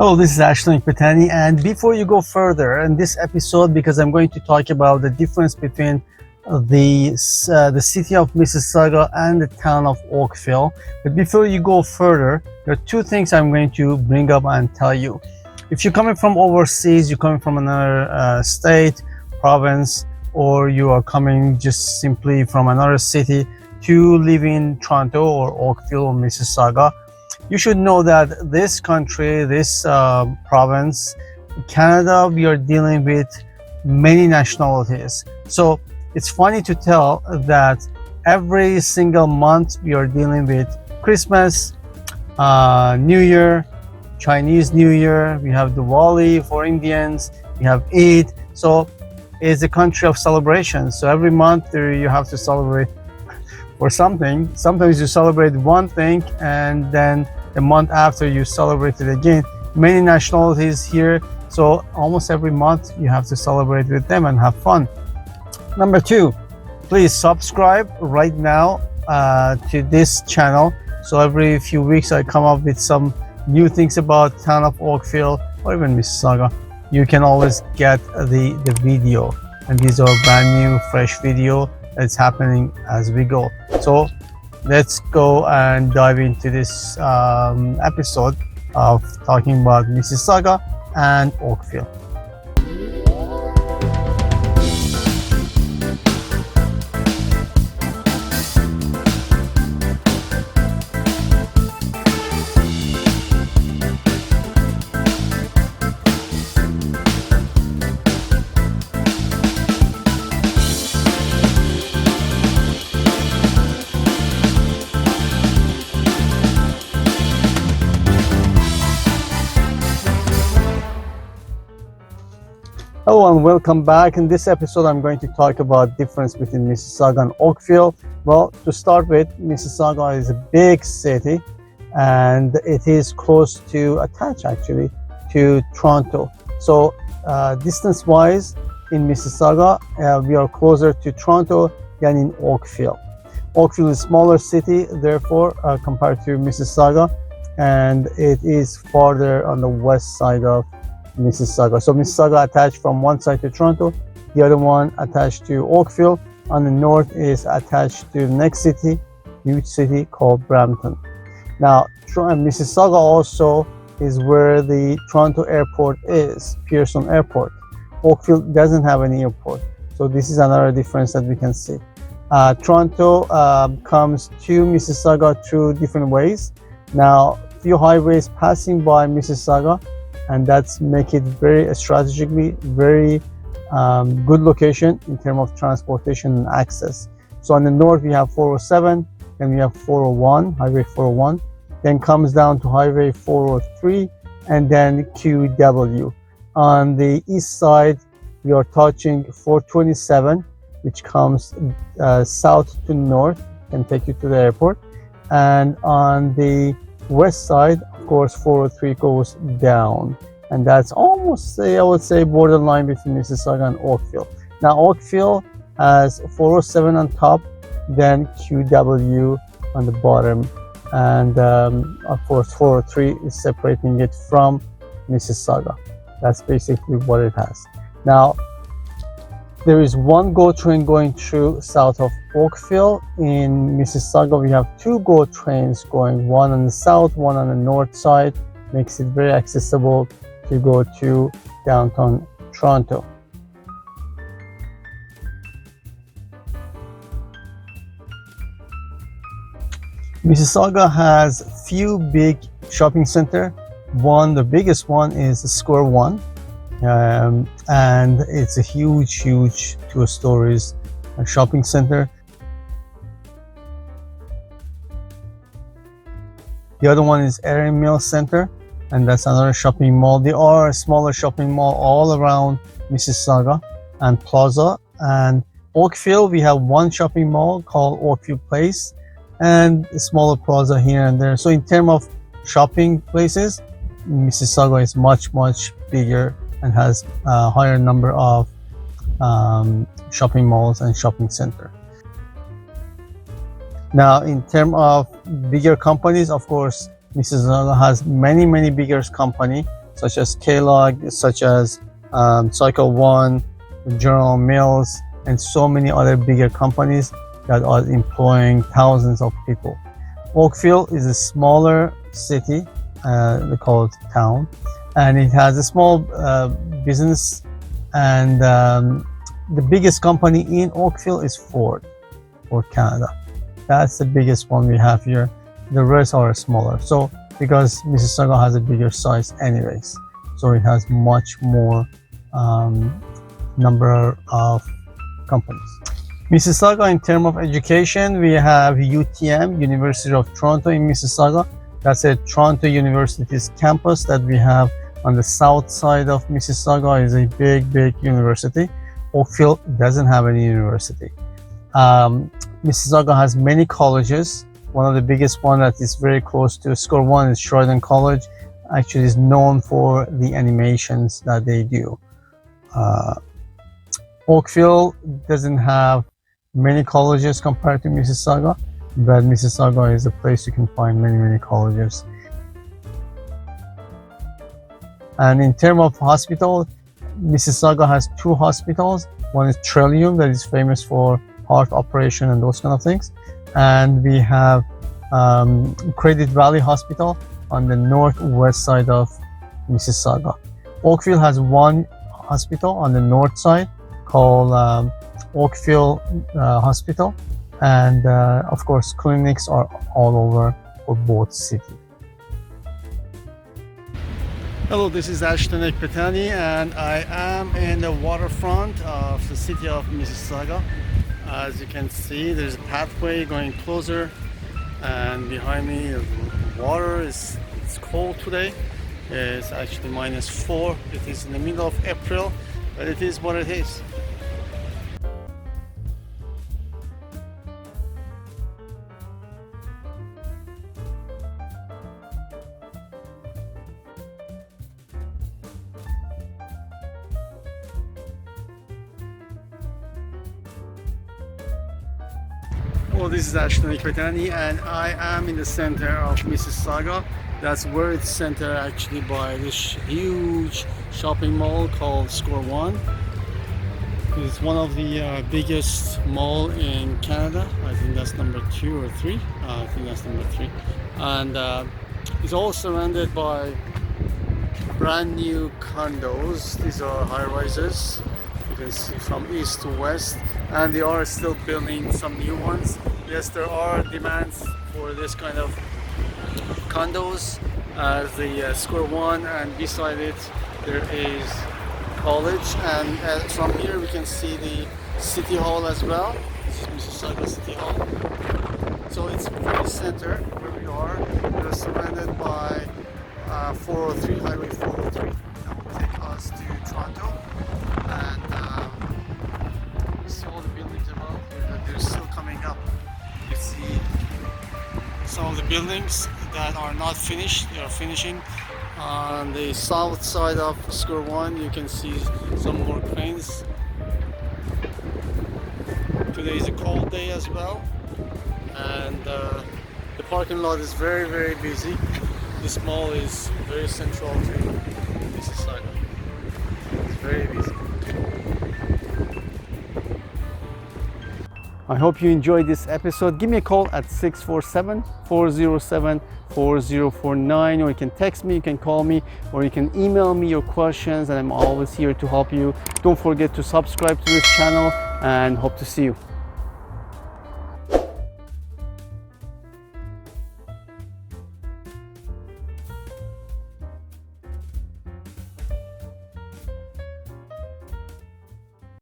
Oh, this is Ashley Patani, and before you go further in this episode, because I'm going to talk about the difference between the city of Mississauga and the town of Oakville. But before you go further, there are two things I'm going to bring up and tell you. If you're coming from overseas, you're coming from another state, province, or you are coming just simply from another city to live in Toronto or Oakville or Mississauga, you should know that this country, this province, Canada, we are dealing with many nationalities. So it's funny to tell that every single month we are dealing with Christmas, New Year, Chinese New Year, we have Diwali for Indians, we have Eid. So it's a country of celebrations. So every month you have to celebrate for something. Sometimes you celebrate one thing and then the month after you celebrate it again. Many nationalities here, so almost every month you have to celebrate with them and have fun. Number two, please subscribe right now to this channel. So every few weeks I come up with some new things about town of Oakville or even Mississauga. You can always get the video, and these are brand new fresh video that's happening as we go. So let's go and dive into this episode of talking about Mississauga and Oakville. Hello and welcome back. In this episode, I'm going to talk about difference between Mississauga and Oakville. Well, to start with, Mississauga is a big city and it is close to, attached actually, to Toronto. So distance-wise, in Mississauga, we are closer to Toronto than in Oakville. Oakville is a smaller city, therefore, compared to Mississauga, and it is farther on the west side of Mississauga. So Mississauga attached from one side to Toronto, the other one attached to Oakville. On the north is attached to the next city, huge city called Brampton. Now, Mississauga also is where the Toronto airport is, Pearson Airport. Oakville doesn't have any airport. So this is another difference that we can see. Toronto comes to Mississauga through different ways. Now, few highways passing by Mississauga, and that's make it very strategically very good location in terms of transportation and access. So on the north we have 407, then we have 401, highway 401, then comes down to highway 403, and then QW. On the east side we are touching 427, which comes south to north and take you to the airport, and on the west side, of course, 403 goes down, and that's almost, I would say, borderline between Mississauga and Oakville. Now, Oakville has 407 on top, then QW on the bottom, and of course, 403 is separating it from Mississauga. That's basically what it has. Now, there is one GO train going through south of Oakville. In Mississauga, we have two GO trains going, one on the south, one on the north side. Makes it very accessible to go to downtown Toronto. Mississauga has few big shopping center. The biggest one is the Square One. And it's a huge 2 stories shopping center. The other one is Erin Mill Center, and that's another shopping mall. There are smaller shopping mall all around Mississauga and Plaza. And Oakville, we have one shopping mall called Oakville Place and a smaller plaza here and there. So in terms of shopping places, Mississauga is much bigger and has a higher number of shopping malls and shopping center. Now, in terms of bigger companies, of course, Mississauga has many bigger company. such as Kellogg, such as Cycle One, General Mills, and so many other bigger companies that are employing thousands of people. Oakville is a smaller city, we call it town, and it has a small business, and the biggest company in Oakville is Ford for Canada. That's the biggest one we have here. The rest are smaller. So because Mississauga has a bigger size anyways, so it has much more number of companies. Mississauga, in terms of education, we have UTM, University of Toronto in Mississauga. That's a Toronto University's campus that we have on the south side of Mississauga. Is a big university. Oakville doesn't have any university. Mississauga has many colleges. One of the biggest one that is very close to Score One is Sheridan College. Actually is known for the animations that they do. Oakville doesn't have many colleges compared to Mississauga, but Mississauga is a place you can find many colleges. And in terms of hospital, Mississauga has two hospitals. One is Trillium, that is famous for heart operation and those kind of things. And we have Credit Valley Hospital on the northwest side of Mississauga. Oakville has one hospital on the north side called Oakville Hospital, and of course clinics are all over for both cities. Hello, this is Ashton Ekpetani, and I am in the waterfront of the city of Mississauga. As you can see, there's a pathway going closer, and behind me the water it's cold today. It's actually -4. It is in the middle of April, but it is what it is. Well, this is Ashton Ekpetani, and I am in the center of Mississauga. That's where it's centered actually by this huge shopping mall called Score One. It's one of the biggest mall in Canada. I think that's number 2 or 3. I think that's number 3. And it's all surrounded by brand new condos. These are high-rises. You can see from east to west, and they are still building some new ones. Yes, there are demands for this kind of condos as the Square One, and beside it there is college, and from here we can see the City Hall as well. This is Mississauga City Hall. So it's very center where we are. We're surrounded by 403, Highway 403. That will take us to Toronto, and you see all the buildings around here. They're still coming up. You see some of the buildings that are not finished. They are finishing. On the south side of Square One, you can see some more cranes. Today is a cold day as well, and the parking lot is very busy. This mall is very central to Mississauga. It's very busy. I hope you enjoyed this episode. Give me a call at 647-407-4049, or you can text me, you can call me, or you can email me your questions, and I'm always here to help you. Don't forget to subscribe to this channel, and hope to see you.